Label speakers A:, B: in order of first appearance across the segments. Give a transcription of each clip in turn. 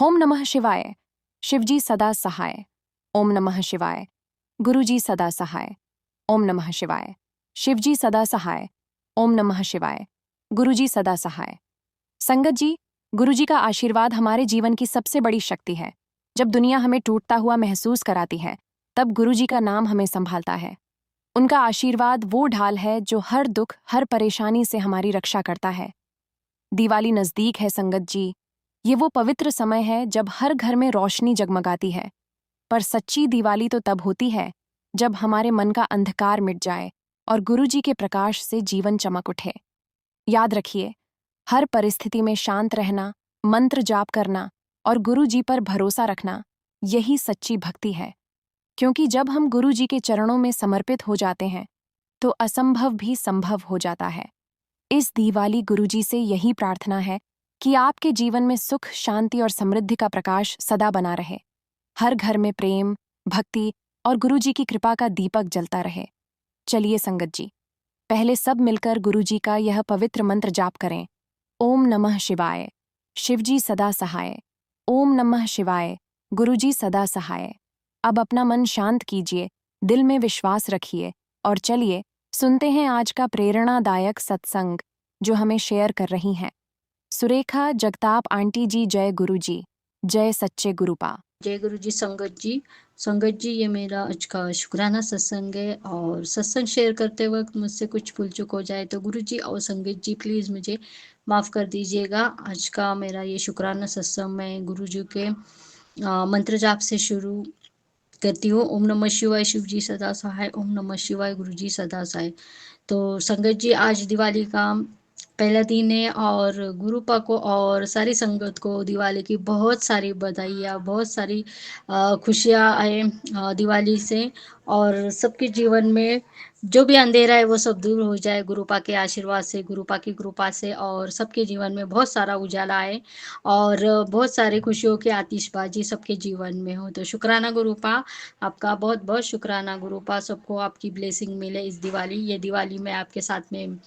A: ओम नमः शिवाय। शिवजी सदा सहाय। ओम नमः शिवाय। गुरुजी सदा सहाय। ओम नमः शिवाय। शिवजी सदा सहाय। ओम नमः शिवाय। गुरुजी सदा सहाय। संगत जी, गुरुजी का आशीर्वाद हमारे जीवन की सबसे बड़ी शक्ति है। जब दुनिया हमें टूटता हुआ महसूस कराती है, तब गुरुजी का नाम हमें संभालता है। उनका आशीर्वाद वो ढाल है जो हर दुख, हर परेशानी से हमारी रक्षा करता है। दिवाली नजदीक है संगत जी। ये वो पवित्र समय है जब हर घर में रोशनी जगमगाती है। पर सच्ची दिवाली तो तब होती है जब हमारे मन का अंधकार मिट जाए और गुरुजी के प्रकाश से जीवन चमक उठे। याद रखिए, हर परिस्थिति में शांत रहना, मंत्र जाप करना और गुरुजी पर भरोसा रखना, यही सच्ची भक्ति है। क्योंकि जब हम गुरुजी के चरणों में समर्पित हो जाते हैं, तो असंभव भी संभव हो जाता है। इस दिवाली गुरुजी से यही प्रार्थना है कि आपके जीवन में सुख, शांति और समृद्धि का प्रकाश सदा बना रहे। हर घर में प्रेम, भक्ति और गुरुजी की कृपा का दीपक जलता रहे। चलिए संगत जी, पहले सब मिलकर गुरुजी का यह पवित्र मंत्र जाप करें। ओम नमः शिवाय। शिवजी सदा सहाय। ओम नमः शिवाय। गुरुजी सदा सहाय। अब अपना मन शांत कीजिए, दिल में विश्वास रखिए और चलिए सुनते हैं आज का प्रेरणादायक सत्संग जो हमें शेयर कर रही हैं सुरेखा जगताप आंटी जी। जय गुरुजी, जय सच्चे गुरुपा।
B: जय गुरु जी। संगत जी, ये मेरा आज का शुक्राना सत्संग है और सत्संग शेयर करते वक्त मुझसे कुछ भूल चूक हो जाए तो गुरु जी और संगत जी प्लीज़ मुझे माफ़ कर दीजिएगा। आज का मेरा ये शुक्राना सत्संग मैं गुरु जी के मंत्र जाप से शुरू करती हूँ। ओम नमः शिवाय। शिव जी सदा सहाय। ओम नमः शिवाय। गुरु जी सदा सहाय। तो संगत जी, आज दिवाली का पहला दिन है और गुरुपा को और सारी संगत को दिवाली की बहुत सारी बधाइयाँ, बहुत सारी खुशियाँ आए दिवाली से। और सबके जीवन में जो भी अंधेरा है वो सब दूर हो जाए गुरुपा के आशीर्वाद से, गुरुपा की कृपा से, और सबके जीवन में बहुत सारा उजाला आए और बहुत सारी खुशियों की आतिशबाजी सबके जीवन में हो। तो शुक्राना गुरुपा, आपका बहुत बहुत शुक्राना गुरुपा। सबको आपकी ब्लेसिंग मिले इस दिवाली। ये दिवाली मैं आपके साथ में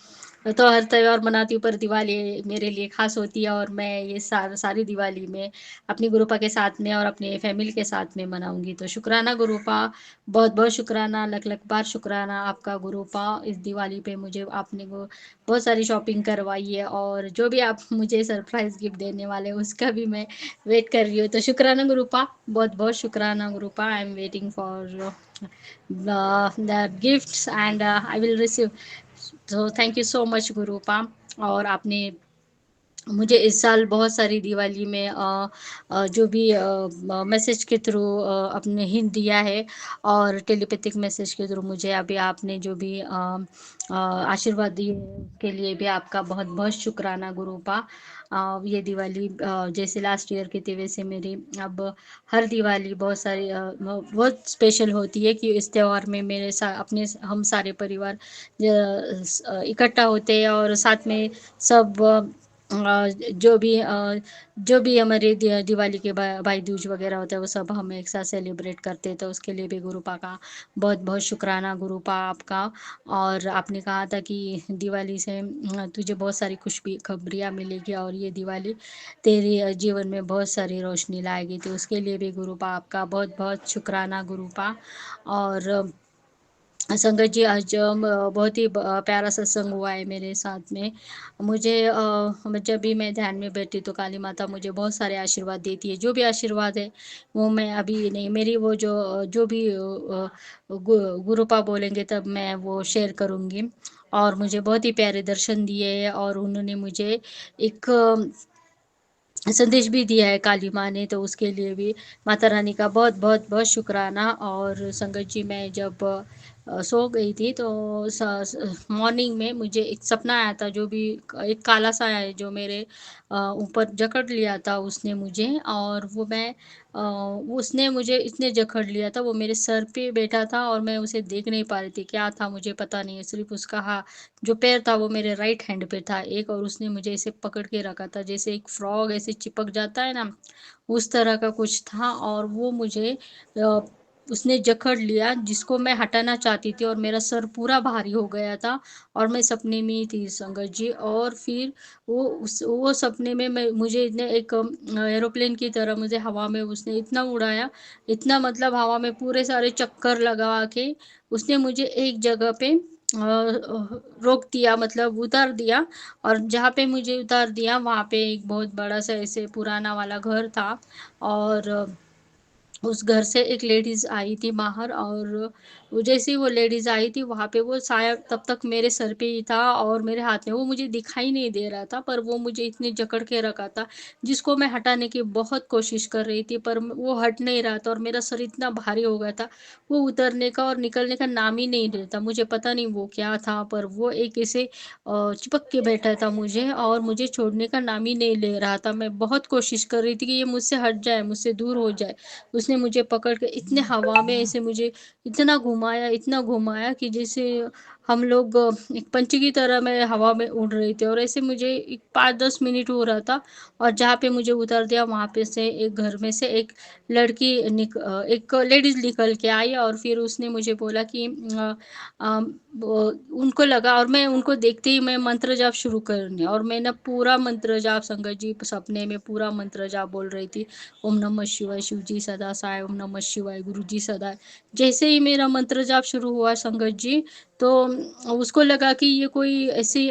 B: तो हर त्योहार मनाती हूँ, पर दिवाली मेरे लिए खास होती है और मैं ये सारी दिवाली में अपनी गुरुपा के साथ में और अपने फैमिली के साथ में मनाऊंगी। तो शुक्राना गुरुपा, बहुत बहुत शुक्राना, लख लख बार शुक्राना आपका गुरुपा। इस दिवाली पे मुझे आपने को बहुत सारी शॉपिंग करवाई है और जो भी आप मुझे सरप्राइज गिफ्ट देने वाले हैं उसका भी मैं वेट कर रही हूँ। तो शुक्राना गुरुपा, बहुत बहुत शुक्राना Gurupa. I am waiting for the gifts and I will receive. तो thank you so much Gurupa. और आपने मुझे इस साल बहुत सारी दिवाली में जो भी मैसेज के थ्रू अपने हिंट दिया है और टेलीपैथिक मैसेज के थ्रू मुझे अभी आपने जो भी आशीर्वाद दिए के लिए भी आपका बहुत बहुत शुक्राना गुरुपा। ये दिवाली जैसे लास्ट ईयर की थी वैसे मेरी अब हर दिवाली बहुत सारी बहुत स्पेशल होती है कि इस त्यौहार में मेरे साथ अपने हम सारे परिवार इकट्ठा होते हैं और साथ में सब जो भी हमारे दिवाली के भाई दूज वगैरह होता है वो सब हम एक साथ सेलिब्रेट करते हैं। तो उसके लिए भी गुरुपा का बहुत बहुत शुक्राना गुरुपा आपका। और आपने कहा था कि दिवाली से तुझे बहुत सारी खुशखबरियाँ मिलेगी और ये दिवाली तेरे जीवन में बहुत सारी रोशनी लाएगी। तो उसके लिए भी गुरुपा आपका बहुत बहुत शुक्राना गुरुपा। और संगत जी, आज बहुत ही प्यारा सत्संग हुआ है मेरे साथ में। मुझे जब भी मैं ध्यान में बैठी तो काली माता मुझे बहुत सारे आशीर्वाद देती है। जो भी आशीर्वाद है वो मैं अभी नहीं, मेरी वो जो भी गुरुपा बोलेंगे तब मैं वो शेयर करूँगी। और मुझे बहुत ही प्यारे दर्शन दिए हैं और उन्होंने मुझे एक संदेश भी दिया है काली माँ ने। तो उसके लिए भी माता रानी का बहुत बहुत बहुत शुक्राना। और संगत जी, मैं जब सो गई थी तो मॉर्निंग में मुझे एक सपना आया था, जो भी एक काला सा है जो मेरे ऊपर जकड़ लिया था उसने मुझे। और वो मैं उसने मुझे इतने जकड़ लिया था, वो मेरे सर पे बैठा था और मैं उसे देख नहीं पा रही थी, क्या था मुझे पता नहीं है। सिर्फ उसका जो पैर था वो मेरे राइट हैंड पे था एक, और उसने मुझे ऐसे पकड़ के रखा था जैसे एक फ्रॉग ऐसे चिपक जाता है ना, उस तरह का कुछ था। और वो मुझे उसने जकड़ लिया जिसको मैं हटाना चाहती थी और मेरा सर पूरा भारी हो गया था और मैं सपने में ही थी संगत जी। और फिर वो सपने में मैं मुझे इतने एक एरोप्लेन की तरह मुझे हवा में उसने इतना उड़ाया, इतना मतलब हवा में पूरे सारे चक्कर लगा के उसने मुझे एक जगह पे रोक दिया, मतलब उतार दिया। और जहाँ पे मुझे उतार दिया वहाँ पे एक बहुत बड़ा-सा ऐसे पुराना वाला घर था। और उस घर से एक लेडीज़ आई थी बाहर, और वो जैसे ही वो लेडीज़ आई थी वहाँ पे वो साया तब तक मेरे सर पे ही था और मेरे हाथ में, वो मुझे दिखाई नहीं दे रहा था पर वो मुझे इतने जकड़ के रखा था, जिसको मैं हटाने की बहुत कोशिश कर रही थी पर वो हट नहीं रहा था और मेरा सर इतना भारी हो गया था, वो उतरने का और निकलने का नाम ही नहीं लेता। मुझे पता नहीं वो क्या था पर वो एक ऐसे चिपक के बैठा था मुझे और मुझे छोड़ने का नाम ही नहीं ले रहा था। मैं बहुत कोशिश कर रही थी कि ये मुझसे हट जाए, मुझसे दूर हो जाए। उसने मुझे पकड़ के इतने हवा में ऐसे मुझे इतना घुमाया कि जैसे हम लोग एक पंछी की तरह मैं हवा में उड़ रही थी। और ऐसे मुझे 5-10 मिनट हो रहा था और जहाँ पे मुझे उतार दिया वहाँ पे से एक घर में से एक एक लेडीज़ निकल के आई और फिर उसने मुझे बोला कि वो उनको लगा, और मैं उनको देखते ही मैं मंत्र जाप शुरू करने, और मैं ना पूरा मंत्र जाप संगत जी सपने में पूरा मंत्र जाप बोल रही थी। ओम नमः शिवाय, शिव जी सदा सहाय, ओम नमः शिवाय, गुरु जी सदा। जैसे ही मेरा मंत्र जाप शुरू हुआ संगत जी, तो उसको लगा कि ये कोई ऐसी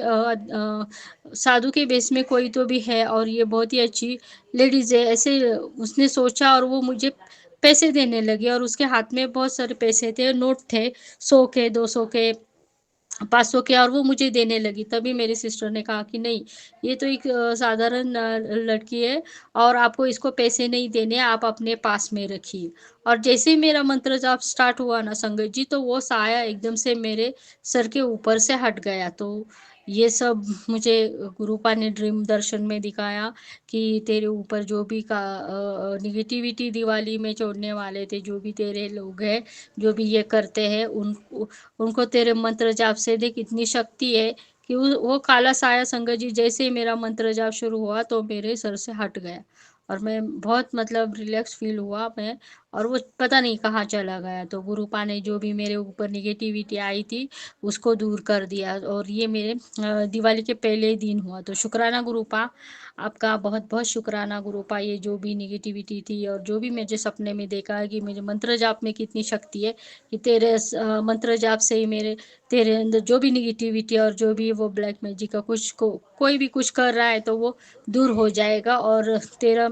B: साधु के वेश में कोई तो भी है और ये बहुत ही अच्छी लेडीज़ है, ऐसे उसने सोचा। और वो मुझे पैसे देने लगी और उसके हाथ में बहुत सारे पैसे थे, नोट थे, 100 के, 200 के, 500 के, और वो मुझे देने लगी। तभी मेरी सिस्टर ने कहा कि नहीं, ये तो एक साधारण लड़की है और आपको इसको पैसे नहीं देने, आप अपने पास में रखिए। और जैसे ही मेरा मंत्र जाप स्टार्ट हुआ ना संगत जी, तो वो साया एकदम से मेरे सर के ऊपर से हट गया। तो ये सब मुझे गुरुपा ने ड्रीम दर्शन में दिखाया कि तेरे ऊपर जो भी नेगेटिविटी दिवाली में छोड़ने वाले थे, जो भी तेरे लोग हैं, जो भी ये करते हैं, उनको तेरे मंत्र जाप से देख इतनी शक्ति है कि वो काला साया संगत जी जैसे ही मेरा मंत्र जाप शुरू हुआ तो मेरे सर से हट गया। और मैं बहुत मतलब रिलैक्स फील हुआ मैं, और वो पता नहीं कहाँ चला गया। तो गुरुपा ने जो भी मेरे ऊपर निगेटिविटी आई थी उसको दूर कर दिया, और ये मेरे दिवाली के पहले दिन हुआ। तो शुक्राना गुरुपा, आपका बहुत बहुत शुक्राना गुरुपा। ये जो भी निगेटिविटी थी और जो भी मुझे सपने में देखा है कि मेरे मंत्र जाप में कितनी शक्ति है, कि तेरे मंत्र जाप से ही मेरे तेरे अंदर जो भी नेगेटिविटी और जो भी वो ब्लैक मैजिक का कुछ को कोई भी कुछ कर रहा है तो वो दूर हो जाएगा। और तेरा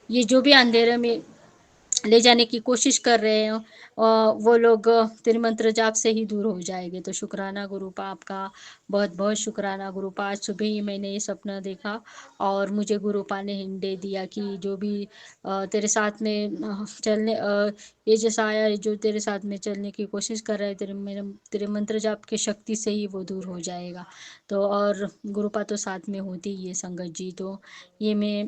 B: ये जो भी अंधेरे में ले जाने की कोशिश कर रहे हो, वो लोग तेरे मंत्र जाप से ही दूर हो जाएंगे। तो शुक्राना गुरुपा आपका, बहुत बहुत शुक्राना गुरुपा। आज सुबह ही मैंने ये सपना देखा और मुझे गुरुपा ने हिंट दे दिया कि जो भी तेरे साथ में ये जैसा आया है, जो तेरे साथ में चलने की कोशिश कर रहा है, तेरे मंत्र जाप की शक्ति से ही वो दूर हो जाएगा। तो और गुरुपा तो साथ में होती ही है संगत जी। तो ये मैं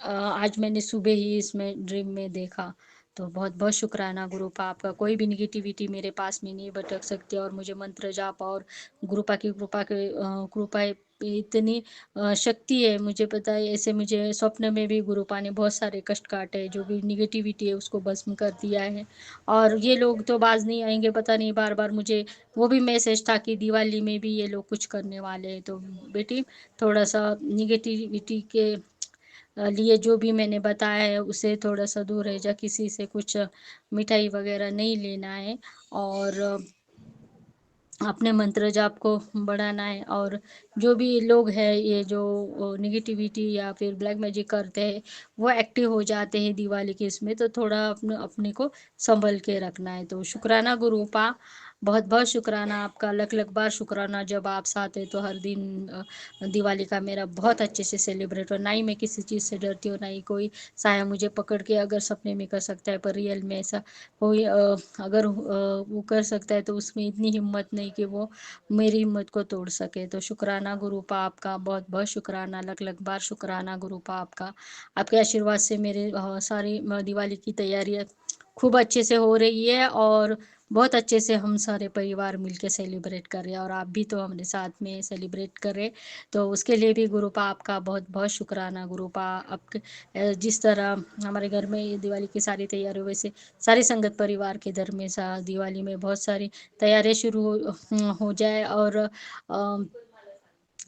B: आज मैंने सुबह ही इसमें ड्रीम में देखा। तो बहुत बहुत शुक्राना गुरुपा आपका। कोई भी निगेटिविटी मेरे पास में नहीं भटक सकती, और मुझे मंत्र जाप और गुरुपा की कृपा इतनी शक्ति है, मुझे पता है। ऐसे मुझे स्वप्न में भी गुरुपा ने बहुत सारे कष्ट काटे, जो भी निगेटिविटी है उसको भस्म कर दिया है। और ये लोग तो बाज नहीं आएंगे, पता नहीं बार बार मुझे वो भी मैसेज था कि दिवाली में भी ये लोग कुछ करने वाले हैं। तो बेटी, थोड़ा सा निगेटिविटी के लिए जो भी मैंने बताया है उसे थोड़ा सा दूर रह जा, किसी से कुछ मिठाई वगैरह नहीं लेना है, और अपने मंत्र जाप को बढ़ाना है। और जो भी लोग हैं ये जो निगेटिविटी या फिर ब्लैक मैजिक करते हैं, वो एक्टिव हो जाते हैं दिवाली के इसमें, तो थोड़ा अपने को संभल के रखना है। तो शुक्राना गुरुपा, बहुत बहुत शुक्राना आपका, लख लख बार शुक्राना। जब आप साथ है तो हर दिन दिवाली का मेरा बहुत अच्छे से सेलिब्रेट हो। ना ही मैं किसी चीज़ से डरती हूँ, ना ही कोई साया मुझे पकड़ के अगर सपने में कर सकता है, पर रियल में ऐसा कोई अगर वो कर सकता है तो उसमें इतनी हिम्मत नहीं कि वो मेरी हिम्मत को तोड़ सके। तो शुक्राना गुरुपा आपका, बहुत बहुत शुक्राना, लख लख बार शुक्राना गुरुपा आपका। आपके आशीर्वाद से मेरे सारी दिवाली की तैयारियाँ खूब अच्छे से हो रही है, और बहुत अच्छे से हम सारे परिवार मिलके सेलिब्रेट कर रहे हैं, और आप भी तो हमारे साथ में सेलिब्रेट कर रहे। तो उसके लिए भी गुरुपा आपका बहुत बहुत शुक्राना। गुरुपा आपके जिस तरह हमारे घर में ये दिवाली की सारी तैयारी हो, वैसे सारी संगत परिवार के घर में दिवाली में बहुत सारी तैयारियां शुरू हो जाए, और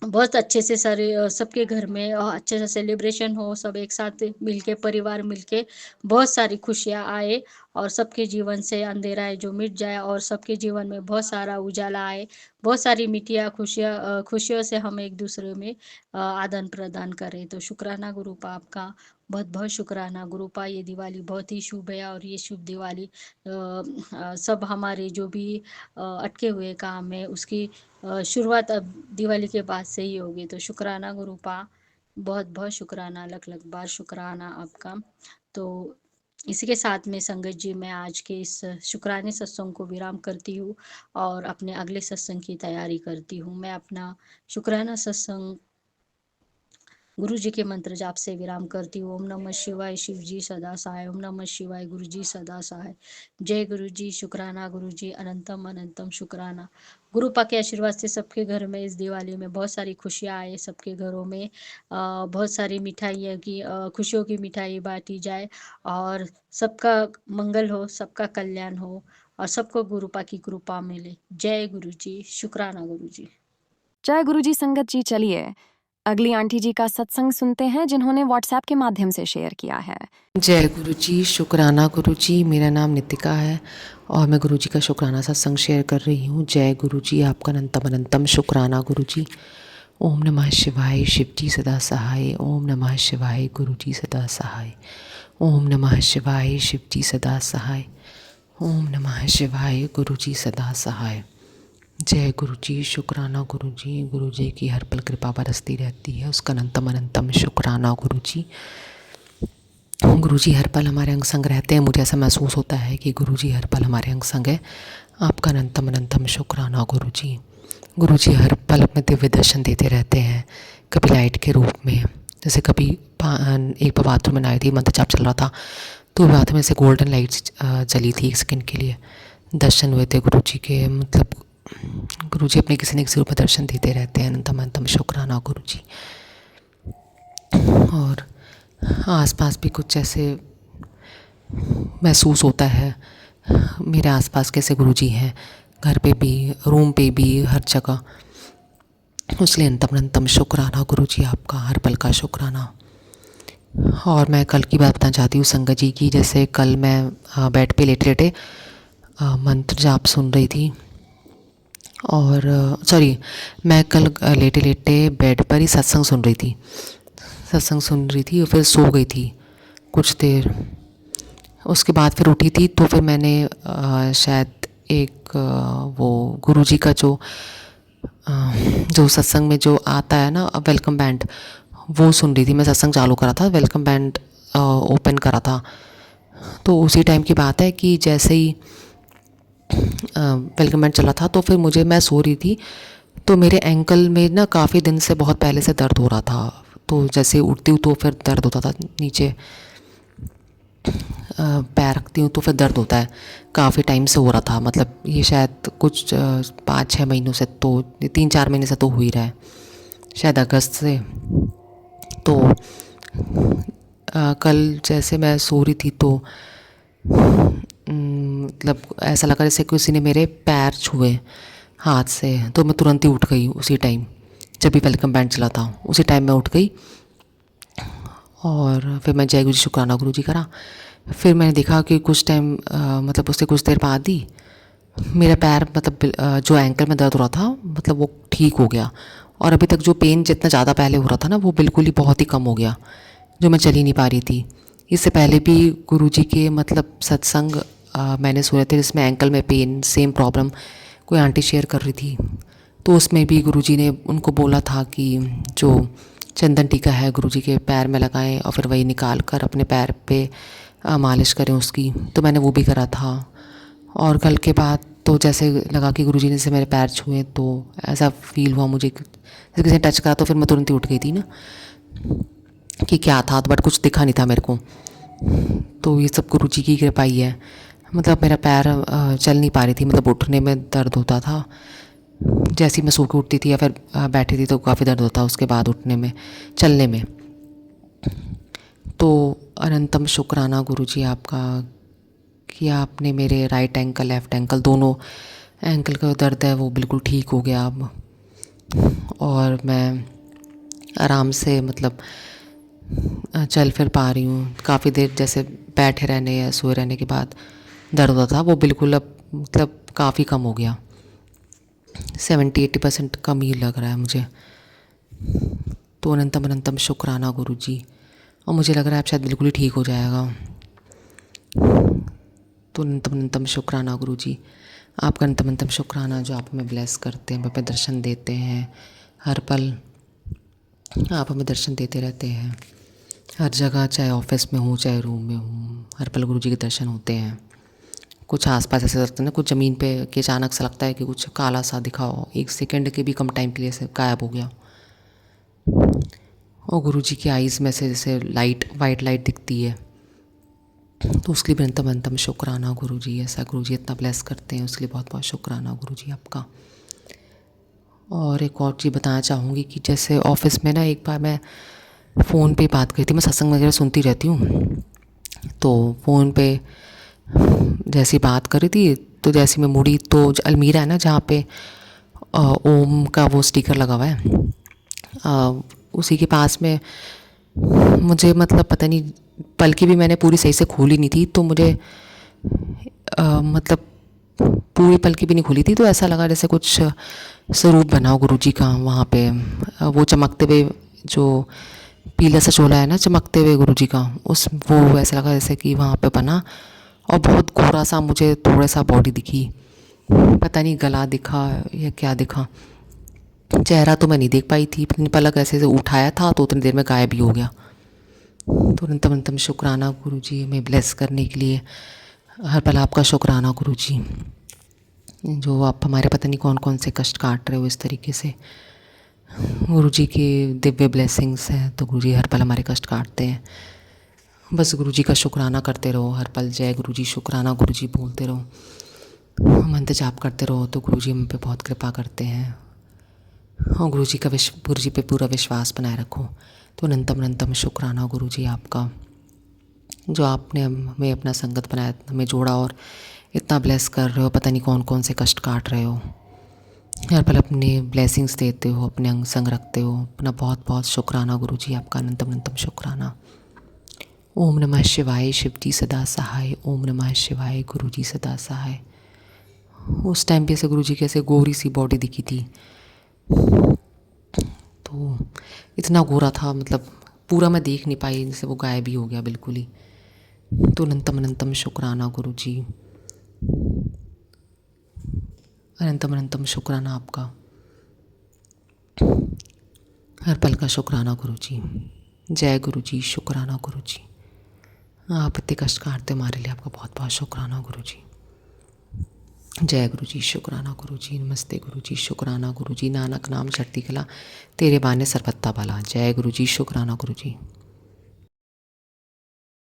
B: बहुत अच्छे से सारे सबके घर में अच्छे से सेलिब्रेशन हो, सब एक साथ मिलके परिवार मिलके बहुत सारी खुशियाँ आए, और सबके जीवन से अंधेरा है जो मिट जाए, और सबके जीवन में बहुत सारा उजाला आए। बहुत सारी मिठिया खुशियाँ खुशियों से हम एक दूसरे में आदान प्रदान करें। तो शुक्राना गुरुपा आपका, बहुत बहुत शुक्राना गुरुपा। ये दिवाली बहुत ही शुभ है, और ये शुभ दिवाली सब हमारे जो भी अटके हुए काम है उसकी शुरुआत अब दिवाली के बाद से ही होगी। तो शुक्राना गुरुपा, बहुत बहुत शुक्राना, लख लख बार शुक्राना आपका। तो इसी के साथ में संगत जी, मैं आज के इस शुक्राने सत्संग को विराम करती हूँ, और अपने अगले सत्संग की तैयारी करती हूँ। मैं अपना शुक्राना सत्संग गुरु जी के मंत्र जाप से विराम करती हूँ। ओम नमः शिवाय, शिव जी सदा सहाय। ओम नमः शिवाय, गुरु जी सदा सहाय। जय गुरु जी, शुक्राना गुरु जी, अनंतम अनंतम शुक्राना। गुरु पा के आशीर्वाद से सबके घर में इस दिवाली में बहुत सारी खुशियाँ आए, सबके घरों में बहुत सारी मिठाइयाँ की खुशियों की मिठाई बांटी जाए, और सबका मंगल हो, सबका कल्याण हो, और सबको गुरु पा की कृपा मिले। जय गुरु जी, शुक्राना गुरु जी।
A: जय गुरुजी संगत जी। चलिए अगली आंटी जी का सत्संग सुनते हैं जिन्होंने व्हाट्सएप के माध्यम से शेयर किया है।
C: जय गुरु जी, शुक्राना गुरु जी। मेरा नाम नितिका है और मैं गुरु जी का शुक्राना सत्संग शेयर कर रही हूँ। जय गुरु जी, आपका अनंतम अनंतम शुक्राना गुरु जी। ओम नमः शिवाय, शिव जी सदा सहाय। ओम नमः शिवाय, गुरु जी सदा सहाय। ओम नमः शिवाय, शिव जी सदा सहाय। ओम नमः शिवाय, गुरु जी सदा सहाय। जय गुरु जी, शुक्राना गुरु जी। गुरु जी की हर पल कृपा बरसती रहती है, उसका अनंतम अनंतम शुक्राना गुरु जी। गुरु जी हर पल हमारे अंग संग रहते हैं। मुझे ऐसा महसूस होता है कि गुरु जी हर पल हमारे अंग संग है। आपका अनंतम अनंतम शुक्राना गुरु जी। गुरु जी हर पल अपने दिव्य दर्शन देते रहते हैं, कभी लाइट के रूप में, जैसे कभी एक बार बाथरूम में आई थी, मंत्र जाप चल रहा था तो बाथरूम में से गोल्डन लाइट्स जली थी 1 सेकंड के लिए। दर्शन हुए थे गुरु जी के। मतलब गुरु जी अपने किसी न किसी रूप में दर्शन देते रहते हैं। अनंतम अनंतम शुक्राना गुरु जी। और आसपास भी कुछ ऐसे महसूस होता है, मेरे आसपास कैसे गुरुजी हैं, घर पे भी, रूम पे भी, हर जगह। इसलिए अनंतम अनंतम शुक्राना गुरुजी, आपका हर पल का शुक्राना। और मैं कल की बात बताना चाहती हूँ संगत जी की। जैसे कल मैं बेड पे लेटे लेटे मंत्र जाप सुन रही थी, और मैं कल लेटे लेटे बेड पर ही सत्संग सुन रही थी और फिर सो गई थी कुछ देर। उसके बाद फिर उठी थी तो फिर मैंने शायद एक वो गुरुजी का जो सत्संग में जो आता है ना, वेलकम बैंड, वो सुन रही थी। मैं सत्संग चालू करा था, वेलकम बैंड ओपन करा था। तो उसी टाइम की बात है कि जैसे ही वेलकम बैंड चला था तो फिर मैं सो रही थी, तो मेरे एंकल में ना काफ़ी दिन से बहुत पहले से दर्द हो रहा था। तो जैसे उठती हूँ तो फिर दर्द होता था, नीचे पैर रखती हूँ तो फिर दर्द होता है। काफ़ी टाइम से हो रहा था, मतलब ये शायद कुछ 5-6 महीनों से, तो 3-4 महीने से तो हो ही रहा है, शायद अगस्त से। तो कल जैसे मैं सो रही थी तो मतलब ऐसा लगा जैसे किसी ने मेरे पैर छुए हाथ से। तो मैं तुरंत ही उठ गई उसी टाइम, जब भी वेलकम बैंड चला था उसी टाइम मैं उठ गई। और फिर मैं जय गुरु जी शुक्राना गुरु जी करा। फिर मैंने देखा कि कुछ टाइम मतलब उससे कुछ देर बाद ही मेरा पैर, मतलब जो एंकल में दर्द हो रहा था, मतलब वो ठीक हो गया। और अभी तक जो पेन जितना ज़्यादा पहले हो रहा था ना, वो बिल्कुल ही बहुत ही कम हो गया, जो मैं चल ही नहीं पा रही थी। इससे पहले भी गुरुजी के मतलब सत्संग मैंने सुने थे जिसमें एंकल में पेन, सेम प्रॉब्लम कोई आंटी शेयर कर रही थी। तो उसमें भी गुरुजी ने उनको बोला था कि जो चंदन टीका है गुरुजी के पैर में लगाएं और फिर वही निकाल कर अपने पैर पे मालिश करें उसकी। तो मैंने वो भी करा था। और कल के बाद तो जैसे लगा कि गुरुजी ने से मेरे पैर छुए, तो ऐसा फील हुआ मुझे जैसे किसी ने टच करा। तो फिर मैं तुरंत ही उठ गई थी ना कि क्या था, तो बट कुछ दिखा नहीं था मेरे को। तो ये सब गुरुजी की कृपा ही है। मतलब मेरा पैर चल नहीं पा रही थी, मतलब उठने में दर्द होता था। जैसे ही मैं सो के उठती थी या फिर बैठी थी तो काफ़ी दर्द होता, उसके बाद उठने में, चलने में। तो अनंतम शुक्राना गुरुजी आपका कि आपने मेरे राइट एंकल लेफ़्ट एंकल दोनों एंकल का दर्द है वो बिल्कुल ठीक हो गया अब, और मैं आराम से मतलब चल फिर पा रही हूँ। काफ़ी देर जैसे बैठे रहने या सोए रहने के बाद दर्द होता था वो बिल्कुल अब मतलब काफ़ी कम हो गया, 70-80% कम ही लग रहा है मुझे। तो अनंतम अनंतम शुक्राना गुरुजी, और मुझे लग रहा है अब शायद बिल्कुल ही ठीक हो जाएगा। तो अनंतम अनंतम शुक्राना गुरुजी, आपका अनंतम अनंतम शुक्राना जो आप हमें ब्लेस करते हैं, हमें दर्शन देते हैं हर पल, आप हमें दर्शन देते रहते हैं हर जगह, चाहे ऑफिस में हूँ चाहे रूम में हूँ, हर पल गुरुजी के दर्शन होते हैं। कुछ आसपास ऐसे लगता है ना, कुछ ज़मीन पे कि अचानक से लगता है कि कुछ काला सा दिखा हो, 1 सेकंड के भी कम टाइम के लिए से गायब हो गया, और गुरुजी की आइज़ में से जैसे लाइट, वाइट लाइट दिखती है। तो उसके लिए भी अनंतम अनंतम शुक्राना गुरुजी, ऐसा गुरुजी इतना ब्लेस करते हैं, उसके लिए बहुत बहुत शुक्राना गुरुजी आपका। और एक और चीज़ बताना चाहूँगी कि जैसे ऑफिस में ना एक बार मैं फ़ोन पे बात करी थी, मैं सत्संग वगैरह सुनती रहती हूँ, तो फ़ोन पे जैसी बात करी थी तो जैसे मैं मुड़ी तो अलमीरा है ना जहाँ पे ओम का वो स्टिकर लगा हुआ है, उसी के पास में मुझे मतलब पता नहीं, पलकी भी मैंने पूरी सही से खोली नहीं थी, तो मुझे मतलब पूरी पलकी भी नहीं खुली थी, तो ऐसा लगा जैसे कुछ स्वरूप बना हो गुरुजी का वहाँ पे, वो चमकते हुए जो पीला सा चोला है ना चमकते हुए गुरुजी का, उस वो ऐसा लगा जैसे कि वहाँ पे बना, और बहुत गोरा सा मुझे थोड़ा सा बॉडी दिखी, पता नहीं गला दिखा या क्या दिखा, चेहरा तो मैं नहीं देख पाई थी, अपनी पलक ऐसे से उठाया था तो उतनी देर में गायब ही हो गया। तो अनंतम अनंतम शुक्राना गुरुजी हमें ब्लेस करने के लिए, हर पल आपका शुक्राना गुरुजी, जो आप हमारे पता नहीं कौन कौन से कष्ट काट रहे हो इस तरीके से, गुरुजी की दिव्य ब्लेसिंग्स हैं, तो गुरुजी हर पल हमारे कष्ट काटते हैं। बस गुरुजी का शुक्राना करते रहो हर पल, जय गुरुजी शुक्राना गुरुजी बोलते रहो, मंत्र जाप करते रहो, तो गुरुजी हम पे बहुत कृपा करते हैं, और गुरुजी का गुरुजी पे पूरा विश्वास बनाए रखो। तो अनंतम अनंतम शुक्राना गुरुजी आपका, जो आपने हमें अपना संगत बनाया, हमें जोड़ा और इतना ब्लेस कर रहे हो, पता नहीं कौन कौन से कष्ट काट रहे हो, हर पल अपने ब्लेसिंग्स देते हो, अपने अंग संग रखते हो, अपना बहुत बहुत शुक्राना गुरुजी आपका, अनंतम अनंतम शुक्राना। ओम नमः शिवाय, शिव जी सदा सहाय, ओम नमः शिवाय, गुरुजी सदा सहाय। उस टाइम पे ऐसे गुरुजी की ऐसे गोरी सी बॉडी दिखी थी, तो इतना गोरा था, मतलब पूरा मैं देख नहीं पाई, जैसे वो गायब ही हो गया बिल्कुल ही। तो अनंतम अनंतम शुक्राना गुरुजी, अनंतम अनंतम शुक्राना आपका, हर पल का शुक्राना गुरुजी, जय गुरुजी शुक्राना गुरुजी, आप इतने कष्ट काटते हमारे लिए, आपका बहुत बहुत शुक्राना गुरुजी, जय गुरुजी शुक्राना गुरुजी, नमस्ते गुरुजी शुक्राना गुरुजी, नानक नाम चढ़ती कला, तेरे बाने सरबत्ता भला, जय गुरुजी शुक्राना गुरुजी।